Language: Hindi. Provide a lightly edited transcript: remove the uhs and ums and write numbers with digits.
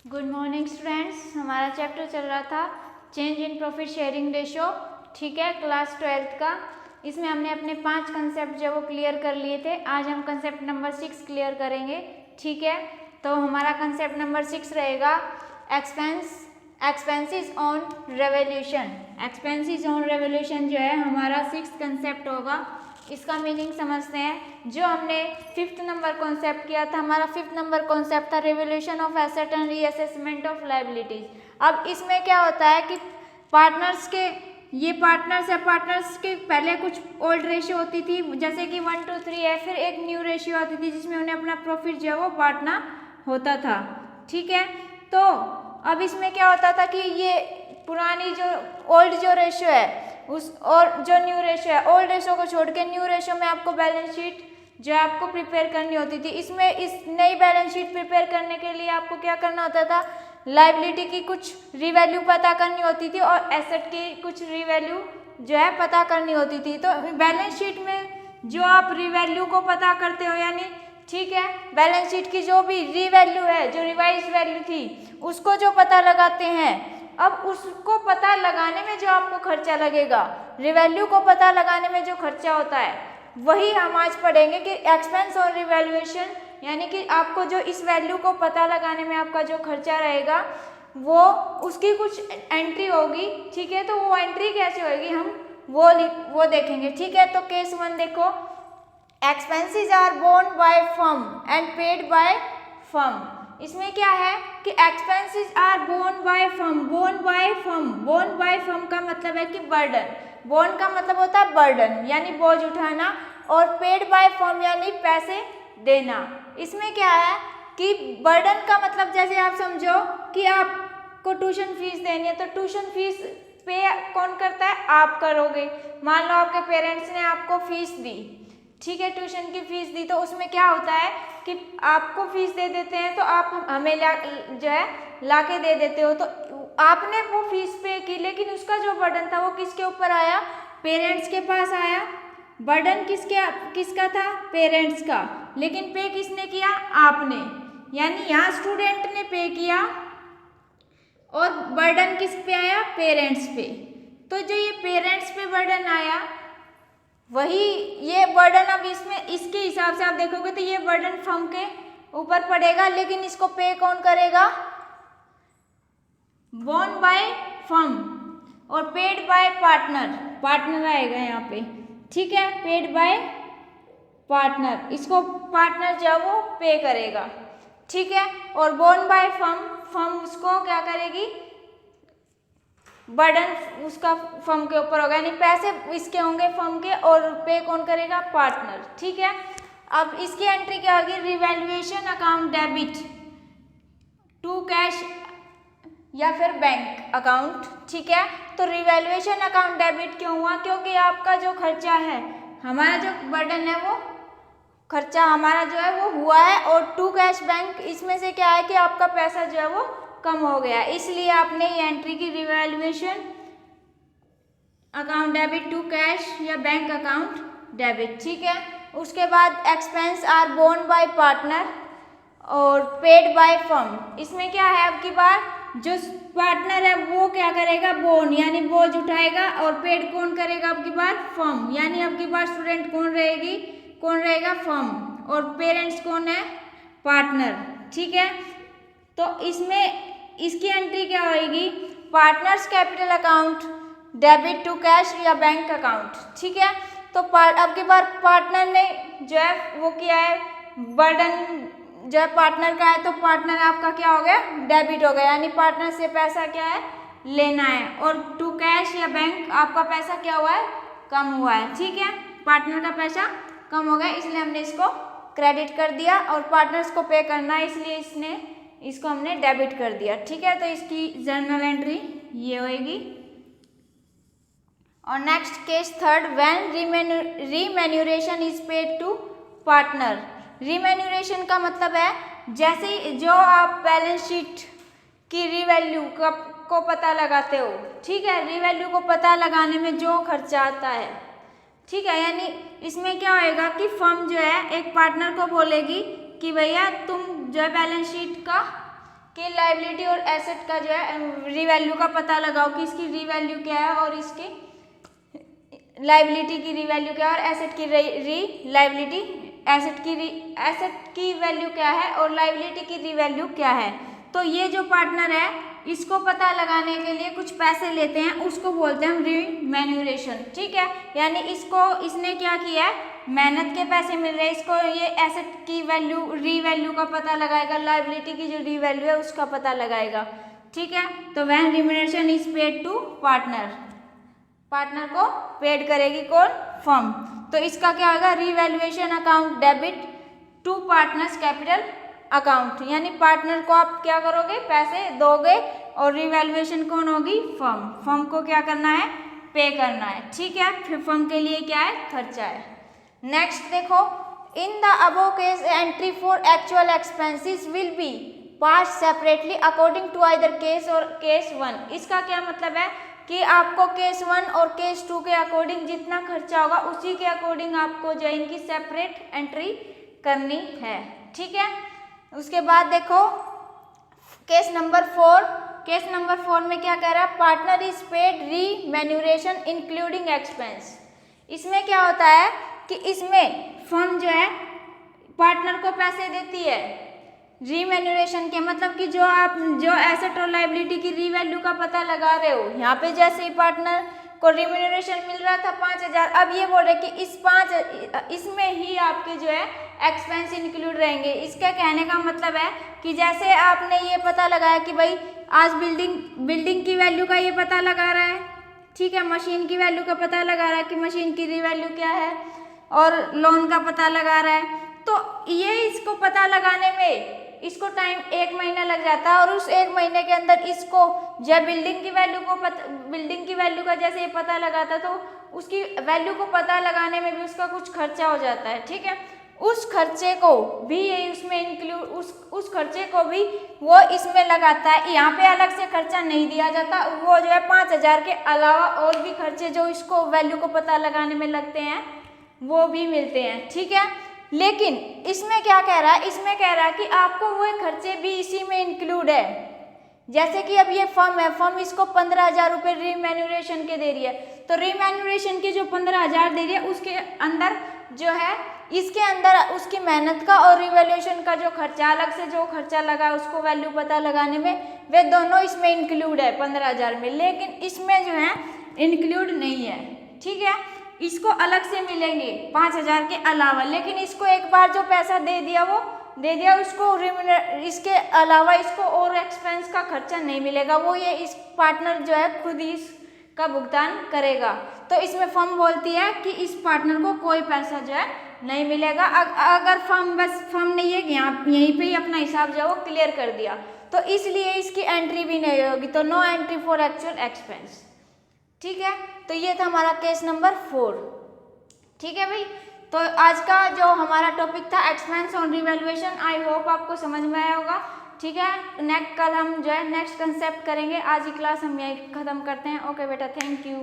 Good morning students. हमारा चैप्टर चल रहा था change in profit sharing ratio, ठीक है, क्लास 12th का। इसमें हमने अपने 5 कंसेप्ट जो वो क्लियर कर लिए थे। आज हम कंसेप्ट नंबर 6 क्लियर करेंगे, ठीक है। तो हमारा कंसेप्ट नंबर 6 रहेगा expenses on revolution. Expenses on revolution जो है हमारा 6th कंसेप्ट होगा। इसका मीनिंग समझते हैं। जो हमने 5th नंबर कॉन्सेप्ट किया था, हमारा 5th नंबर कॉन्सेप्ट था revolution of asset and reassessment of liabilities. अब इसमें क्या होता है कि पार्टनर्स के पहले कुछ ओल्ड रेशियो होती थी, जैसे कि 1 to 3 है, फिर एक न्यू रेशियो आती थी जिसमें उन्हें अपना प्रॉफिट जो है वो बांटना होता था, ठीक है। तो अब इसमें क्या होता था कि ये पुरानी जो ओल्ड जो रेशियो है उस और जो न्यू रेशियो है, ओल्ड रेशियो को छोड़ के न्यू रेशियो में आपको बैलेंस शीट जो है आपको प्रिपेयर करनी होती थी। इसमें इस नई बैलेंस शीट प्रिपेयर करने के लिए आपको क्या करना होता था, लायबिलिटी की कुछ रीवैल्यू पता करनी होती थी और एसेट की कुछ रीवैल्यू जो है पता करनी होती थी। तो बैलेंस शीट में जो आप रीवैल्यू को पता करते हो, यानी ठीक है, बैलेंस शीट की जो भी रीवैल्यू है, जो रिवाइज वैल्यू थी, उसको जो पता लगाते हैं, अब उसको पता लगाने में जो आपको खर्चा लगेगा, रिवैल्यू को पता लगाने में जो खर्चा होता है, वही हम आज पढ़ेंगे कि एक्सपेंस और रिवैल्यूएशन, यानी कि आपको जो इस वैल्यू को पता लगाने में आपका जो खर्चा रहेगा वो उसकी कुछ एंट्री होगी, ठीक है। तो वो एंट्री कैसे होगी हम वो देखेंगे, ठीक है। तो केस 1 देखो, expenses are borne by firm and paid by firm. इसमें क्या है कि expenses are borne by firm का मतलब है कि बर्डन, बोर्न का मतलब होता है बर्डन यानी बोझ उठाना, और पेड बाय फर्म यानी पैसे देना। इसमें क्या है कि बर्डन का मतलब जैसे आप समझो कि आपको ट्यूशन फीस देनी है, तो ट्यूशन फीस पे कौन करता है, आप करोगे। मान लो आपके पेरेंट्स ने आपको फीस दी, ठीक है, ट्यूशन की फीस दी, तो उसमें क्या होता है कि आपको फीस दे देते हैं, तो आप हमें जो है ला के दे देते हो। तो आपने वो फीस पे की, लेकिन उसका जो बर्डन था वो किसके ऊपर आया, पेरेंट्स के पास आया। बर्डन किसका था, पेरेंट्स का, लेकिन पे किसने किया, आपने। यानी यहाँ स्टूडेंट ने पे किया और बर्डन किस पे आया, पेरेंट्स पे। तो जो ये पेरेंट्स पे बर्डन आया, वही ये बर्डन अब इसमें इसके हिसाब से आप देखोगे तो ये बर्डन फर्म के ऊपर पड़ेगा, लेकिन इसको पे कौन करेगा, बोर्न बाय फर्म, और पेड बाय पार्टनर आएगा यहाँ पे, ठीक है, पेड बाय पार्टनर, इसको पार्टनर जो वो पे करेगा, ठीक है। और बोर्न बाय फर्म उसको क्या करेगी, बर्डन उसका फर्म के ऊपर होगा, यानी पैसे इसके होंगे फर्म के और पे कौन करेगा, पार्टनर, ठीक है। अब इसकी एंट्री क्या होगी, revaluation account debit to cash या फिर बैंक अकाउंट, ठीक है। तो रिवैल्यूएशन अकाउंट डेबिट क्यों हुआ, क्योंकि आपका जो खर्चा है, हमारा जो बर्डन है वो खर्चा हमारा जो है वो हुआ है, और टू कैश बैंक, इसमें से क्या है कि आपका पैसा जो है वो कम हो गया, इसलिए आपने ये एंट्री की revaluation account debit to cash या बैंक अकाउंट डेबिट, ठीक है। उसके बाद expense are borne by partner और पेड बाय फर्म। इसमें क्या है, अब की बार जो पार्टनर है वो क्या करेगा, बोर्न यानी बोझ उठाएगा, और पेड कौन करेगा अब की बार, फर्म, यानी अब की बार स्टूडेंट कौन रहेगा, फर्म, और पेरेंट्स कौन है, पार्टनर, ठीक है। तो इसमें इसकी एंट्री क्या होगी, partners capital account debit to cash या बैंक अकाउंट, ठीक है। तो अब की बार पार्टनर ने जो है वो किया है, बर्डन जो है पार्टनर का है, तो पार्टनर आपका क्या हो गया, डेबिट हो गया, यानी पार्टनर से पैसा क्या है, लेना है, और टू कैश या बैंक आपका पैसा क्या हुआ है, कम हुआ है, ठीक है। पार्टनर का पैसा कम हो गया, इसलिए हमने इसको क्रेडिट कर दिया, और पार्टनर्स को पे करना है इसलिए इसको हमने डेबिट कर दिया, ठीक है। तो इसकी जर्नल एंट्री ये होगी। और next case 3, when remuneration is paid to partner. Remuneration का मतलब है जैसे जो आप बैलेंस शीट की रीवैल्यू को पता लगाते हो, ठीक है, रीवैल्यू को पता लगाने में जो खर्चा आता है, ठीक है, यानी इसमें क्या होएगा कि फर्म जो है एक पार्टनर को बोलेगी कि भैया तुम जो है बैलेंस शीट का कि लाइबिलिटी और एसेट का जो है रीवैल्यू का पता लगाओ कि इसकी रीवैल्यू क्या है और इसकी लाइबिलिटी की रीवैल्यू क्या है और एसेट की लाइबिलिटी एसेट की वैल्यू क्या है और लाइबिलिटी की रीवैल्यू क्या है। तो ये जो पार्टनर है इसको पता लगाने के लिए कुछ पैसे लेते हैं, उसको बोलते हैं हम रिम्यूनरेशन। ठीक है, यानी इसने क्या किया है, मेहनत के पैसे मिल रहे हैं इसको, ये एसेट की वैल्यू रीवैल्यू का पता लगाएगा, लाइबिलिटी की जो रीवैल्यू है उसका पता लगाएगा। ठीक है, तो when remuneration is paid to partner को पेड करेगी कौन, फर्म। तो इसका क्या होगा, revaluation account debit to partners capital account, यानी पार्टनर को आप क्या करोगे, पैसे दोगे और रिवैल्यूएशन कौन होगी, फर्म को क्या करना है, पे करना है। ठीक है, फिर फर्म के लिए क्या है, खर्चा है। नेक्स्ट देखो, in the above case entry for actual expenses will be pass separately according to either case और केस 1। इसका क्या मतलब है कि आपको केस 1 और केस 2 के अकॉर्डिंग जितना खर्चा होगा उसी के अकॉर्डिंग आपको जो इनकी सेपरेट एंट्री करनी है। ठीक है, उसके बाद देखो केस नंबर 4 में क्या कह रहा है, partner is paid remuneration including expense. इसमें क्या होता है कि इसमें फर्म जो है पार्टनर को पैसे देती है रीमैन्युरेशन के, मतलब कि जो एसेट और लाइबिलिटी की रीवैल्यू का पता लगा रहे हो, यहाँ पे जैसे ही पार्टनर को रिम्यूनरेशन मिल रहा था 5,000, अब ये बोल रहे कि इसमें ही आपके जो है एक्सपेंस इंक्लूड रहेंगे। इसका कहने का मतलब है कि जैसे आपने ये पता लगाया कि भाई आज बिल्डिंग की वैल्यू का ये पता लगा रहा है, ठीक है, मशीन की वैल्यू का पता लगा रहा है कि मशीन की रीवैल्यू क्या है और लोन का पता लगा रहा है, तो ये इसको पता लगाने में इसको टाइम 1 महीना लग जाता है और उस 1 महीने के अंदर इसको जब बिल्डिंग की वैल्यू का जैसे ये पता लगाता तो उसकी वैल्यू को पता लगाने में भी उसका कुछ खर्चा हो जाता है। ठीक है, उस खर्चे को भी ये उसमें इंक्लूड उस खर्चे को भी वो इसमें लगाता है। यहाँ पे अलग से खर्चा नहीं दिया जाता, वो जो है 5,000 के अलावा और भी खर्चे जो इसको वैल्यू को पता लगाने में लगते हैं वो भी मिलते हैं। ठीक है, लेकिन इसमें क्या कह रहा है, इसमें कह रहा है कि आपको वो खर्चे भी इसी में इंक्लूड है। जैसे कि अब ये फर्म है, फर्म इसको 15,000 रुपये रीमैन्युरेशन के दे रही है, तो रीमैन्युरेशन के जो 15,000 दे रही है उसके अंदर जो है इसके अंदर उसकी मेहनत का और रिवैल्यूएशन का जो खर्चा अलग से जो खर्चा लगा उसको वैल्यू पता लगाने में वे दोनों इसमें इंक्लूड है 15,000 में, लेकिन इसमें जो है इंक्लूड नहीं है। ठीक है, इसको अलग से मिलेंगे 5,000 के अलावा, लेकिन इसको एक बार जो पैसा दे दिया उसको इसके अलावा इसको और एक्सपेंस का खर्चा नहीं मिलेगा, वो ये इस पार्टनर जो है खुद ही इसका भुगतान करेगा। तो इसमें फर्म बोलती है कि इस पार्टनर को कोई पैसा जो है नहीं मिलेगा। अगर फर्म ने ये यहीं पे ही अपना हिसाब जो है वो क्लियर कर दिया तो इसलिए इसकी एंट्री भी नहीं होगी, तो no entry for actual expense. ठीक है, तो ये था हमारा केस नंबर 4। ठीक है भाई, तो आज का जो हमारा टॉपिक था expense on revaluation, I hope आपको समझ में आया होगा। ठीक है, कल हम जो है नेक्स्ट कंसेप्ट करेंगे। आज की क्लास हम यहीं ख़त्म करते हैं। ओके बेटा, थैंक यू।